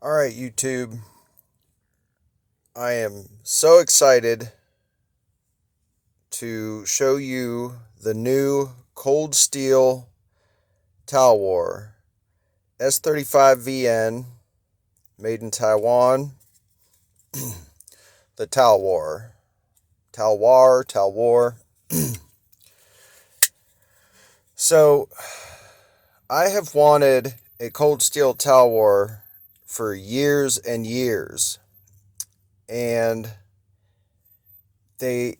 All right, YouTube. I am so excited to show you the new cold steel TALWAR S35VN made in Taiwan. The TALWAR. TALWAR. So, I have wanted a cold steel TALWAR for years and years. And they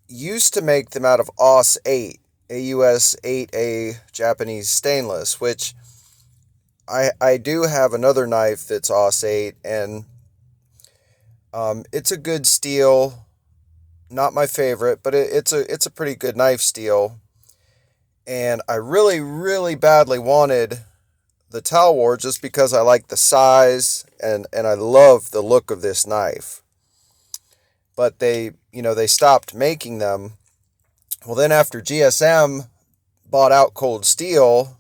used to make them out of AUS 8, AUS 8A Japanese stainless, which I do have another knife that's AUS 8, and it's a good steel. Not my favorite, but it's a pretty good knife steel. And I really, really badly wanted the TALWAR just because I like the size and I love the look of this knife. But they stopped making them. Well, then after GSM bought out Cold Steel,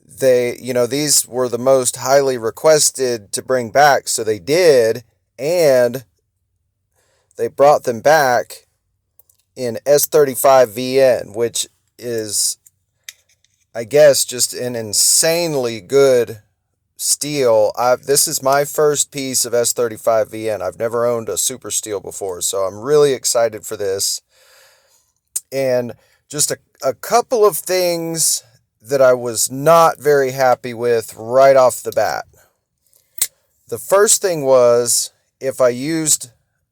these were the most highly requested to bring back, so they did, and they brought them back in S35VN, which is, I guess, just an insanely good steel. This is my first piece of S35VN. I've never owned a super steel before, so I'm really excited for this. And just a couple of things that I was not very happy with right off the bat. The first thing was, if I used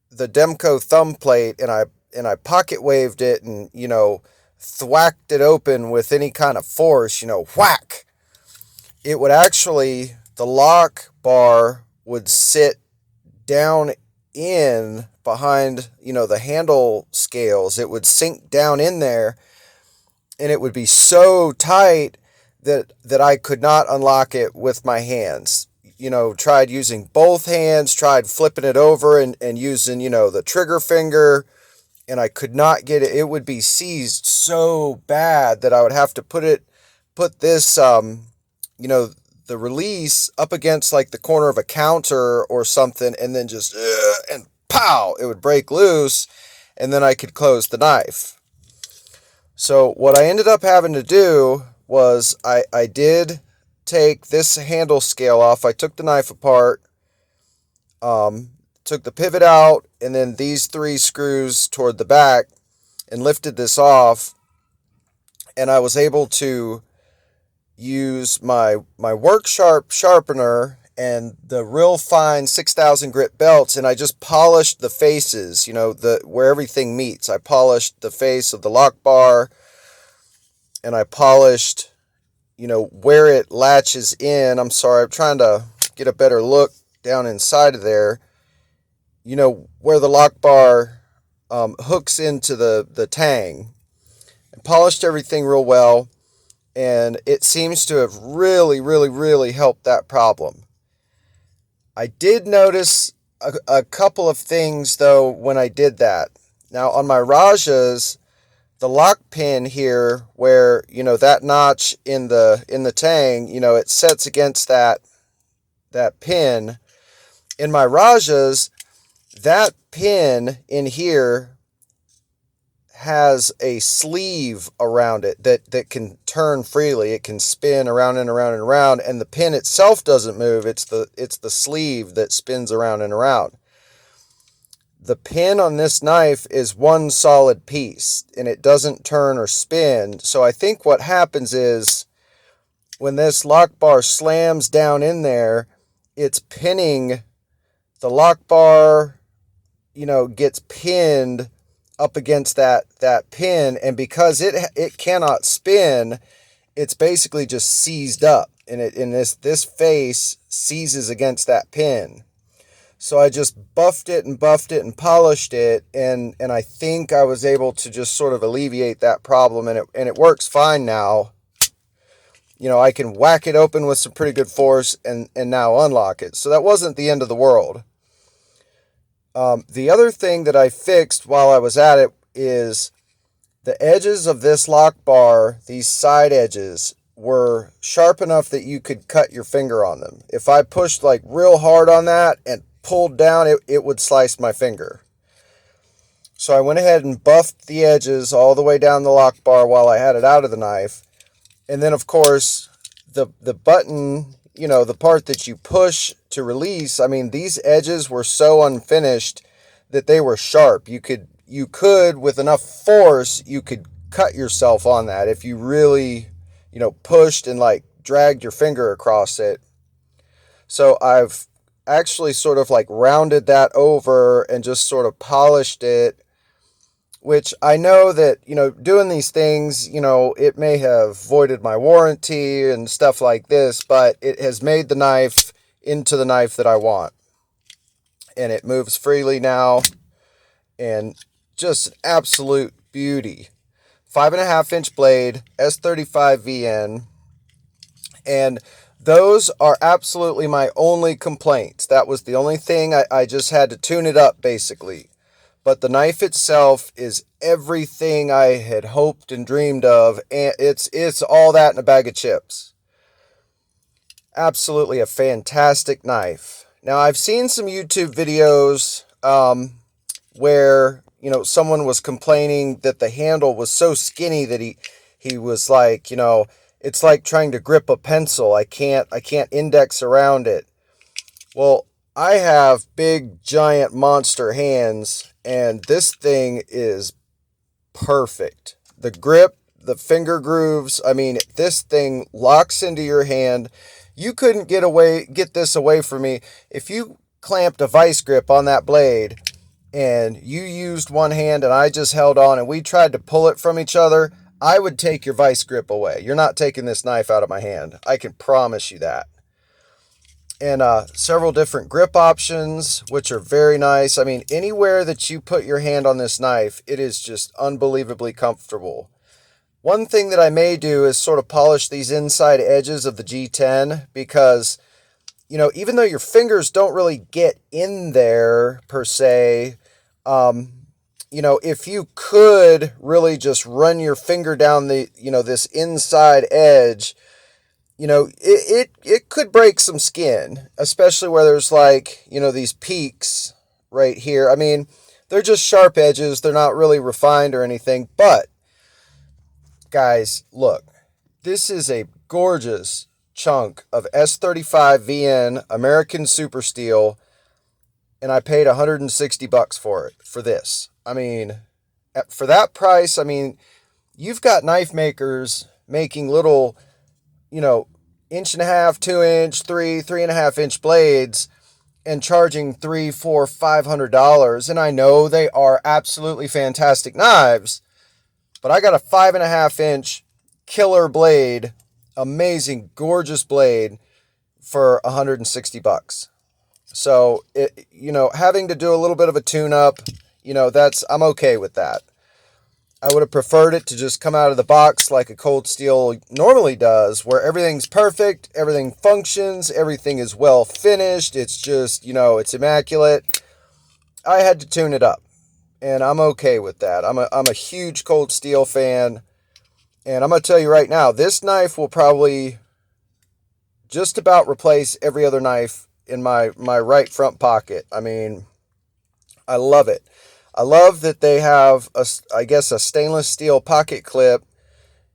the Demco thumb plate and I pocket waved it and thwacked it open with any kind of force, whack, it would actually, the lock bar would sit down in behind, the handle scales. It would sink down in there, and it would be so tight that I could not unlock it with my hands. Tried using both hands, tried flipping it over and using, the trigger finger, and I could not get it. It would be seized so bad that I would have to put this, the release up against like the corner of a counter or something, and then just, and pow, it would break loose, and then I could close the knife. So what I ended up having to do was I did take this handle scale off. I took the knife apart, took the pivot out, and then these 3 screws toward the back, and lifted this off, and I was able to use my work sharpener and the real fine 6,000 grit belts, and I just polished the faces, where everything meets. I polished the face of the lock bar, and I polished, where it latches in. I'm sorry, I'm trying to get a better look down inside of there. Where the lock bar hooks into the tang. I polished everything real well, and it seems to have really, really, really helped that problem. I did notice a couple of things, though, when I did that. Now, on my Rajas, the lock pin here, where, that notch in the tang, it sets against that pin. In my Rajas, that pin in here has a sleeve around it that can turn freely. It can spin around and around and around, and the pin itself doesn't move. It's the sleeve that spins around and around. The pin on this knife is one solid piece, and it doesn't turn or spin. So I think what happens is, when this lock bar slams down in there, it's pinning the lock bar, gets pinned up against that pin, and because it cannot spin, it's basically just seized up, and this face seizes against that pin. So I just buffed it and polished it, and I think I was able to just sort of alleviate that problem, and it works fine now. I can whack it open with some pretty good force and now unlock it. So that wasn't the end of the world. The other thing that I fixed while I was at it is the edges of this lock bar, these side edges, were sharp enough that you could cut your finger on them. If I pushed like real hard on that and pulled down, it would slice my finger. So I went ahead and buffed the edges all the way down the lock bar while I had it out of the knife. And then, of course, the button, the part that you push to release, I mean, these edges were so unfinished that they were sharp. You could, with enough force, you could cut yourself on that if you really, pushed and like dragged your finger across it. So I've actually sort of like rounded that over and just sort of polished it, which I know that, doing these things, it may have voided my warranty and stuff like this, but it has made the knife into the knife that I want. And it moves freely now, and just an absolute beauty. 5.5-inch blade, S35VN, and those are absolutely my only complaints. That was the only thing. I just had to tune it up, basically. But the knife itself is everything I had hoped and dreamed of, and it's all that in a bag of chips. Absolutely a fantastic knife. Now, I've seen some YouTube videos where, someone was complaining that the handle was so skinny that he was like, it's like trying to grip a pencil. I can't index around it. Well, I have big, giant monster hands, and this thing is perfect. The grip, the finger grooves, I mean, this thing locks into your hand. You couldn't get this away from me. If you clamped a vice grip on that blade and you used one hand and I just held on and we tried to pull it from each other, I would take your vice grip away. You're not taking this knife out of my hand. I can promise you that. And several different grip options, which are very nice. I mean, anywhere that you put your hand on this knife, it is just unbelievably comfortable. One thing that I may do is sort of polish these inside edges of the G10 because, even though your fingers don't really get in there per se, if you could really just run your finger down the, this inside edge, it could break some skin, especially where there's like, these peaks right here. I mean, they're just sharp edges. They're not really refined or anything, but guys, look, this is a gorgeous chunk of S35VN American Super Steel, and I paid $160 for this. I mean, for that price, I mean, you've got knife makers making little, 1.5, 2-inch, 3.5-inch blades and charging $300, $400, $500. And I know they are absolutely fantastic knives, but I got a 5.5-inch killer blade, amazing, gorgeous blade for $160. So, having to do a little bit of a tune-up, I'm okay with that. I would have preferred it to just come out of the box like a cold steel normally does, where everything's perfect, everything functions, everything is well finished, it's just, it's immaculate. I had to tune it up, and I'm okay with that. I'm a huge cold steel fan, and I'm going to tell you right now, this knife will probably just about replace every other knife in my right front pocket. I mean, I love it. I love that they have a stainless steel pocket clip.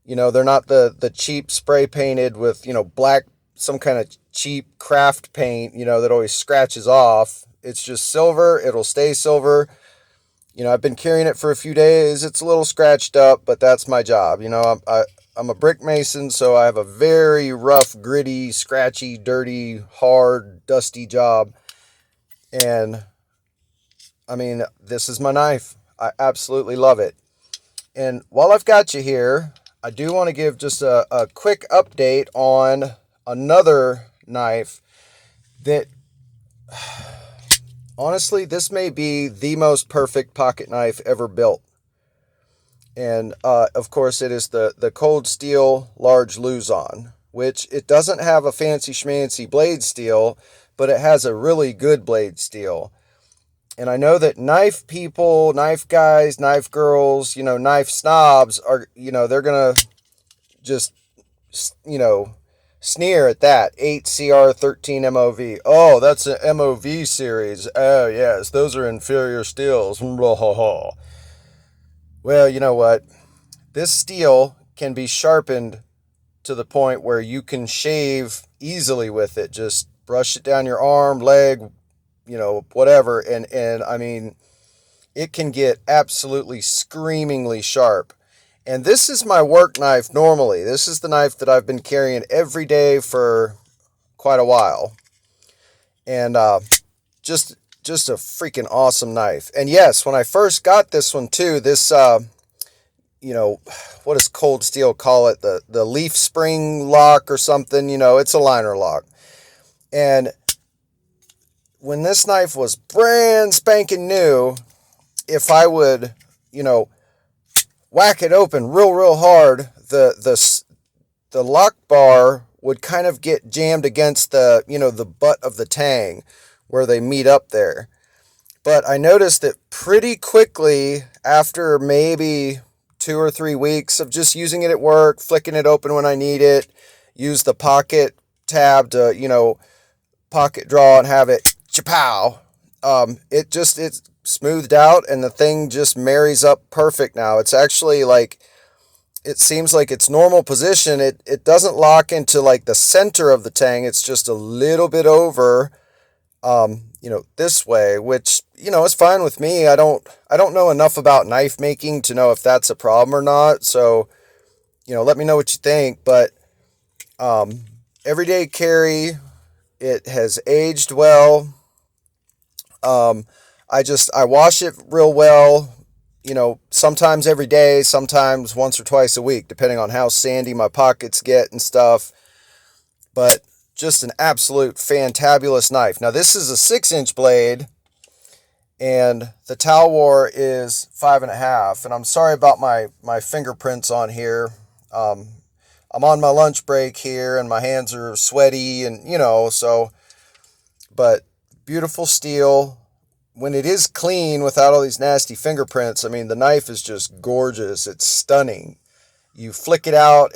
They're not the cheap spray painted with, black, some kind of cheap craft paint, that always scratches off. It's just silver. It'll stay silver. I've been carrying it for a few days. It's a little scratched up, but that's my job. I'm a brick mason, so I have a very rough, gritty, scratchy, dirty, hard, dusty job. And I mean, this is my knife. I absolutely love it. And while I've got you here, I do want to give just a quick update on another knife that, honestly, this may be the most perfect pocket knife ever built. And, of course, it is the Cold Steel Large Luzon, which it doesn't have a fancy schmancy blade steel, but it has a really good blade steel. And I know that knife people, knife guys, knife girls, knife snobs are, they're going to just you know, sneer at that. 8CR13 MOV. Oh, that's an MOV series. Oh, yes, those are inferior steels. Well, you know what? This steel can be sharpened to the point where you can shave easily with it. Just brush it down your arm, leg, whatever. And I mean, it can get absolutely screamingly sharp. And this is my work knife normally. This is the knife that I've been carrying every day for quite a while. And just just a freaking awesome knife. And yes, when I first got this one too, this what does Cold Steel call it? The leaf spring lock or something, it's a liner lock. And when this knife was brand spanking new, if I would, whack it open real hard, the lock bar would kind of get jammed against the butt of the tang where they meet up there. But I noticed that pretty quickly after maybe 2 or 3 weeks of just using it at work, flicking it open when I need it, use the pocket tab to, pocket draw and have it chapow. It's smoothed out and the thing just marries up perfect now. It's actually like, it seems like its normal position. It doesn't lock into like the center of the tang. It's just a little bit over, this way, which, is fine with me. I don't know enough about knife making to know if that's a problem or not. So, let me know what you think. But everyday carry, it has aged well. I wash it real well, sometimes every day, sometimes once or twice a week, depending on how sandy my pockets get and stuff. But just an absolute fantabulous knife. Now, this is a 6-inch blade, and the TALWAR is 5.5. And I'm sorry about my fingerprints on here. I'm on my lunch break here, and my hands are sweaty, and, but beautiful steel. When it is clean without all these nasty fingerprints, I mean, the knife is just gorgeous. It's stunning. You flick it out,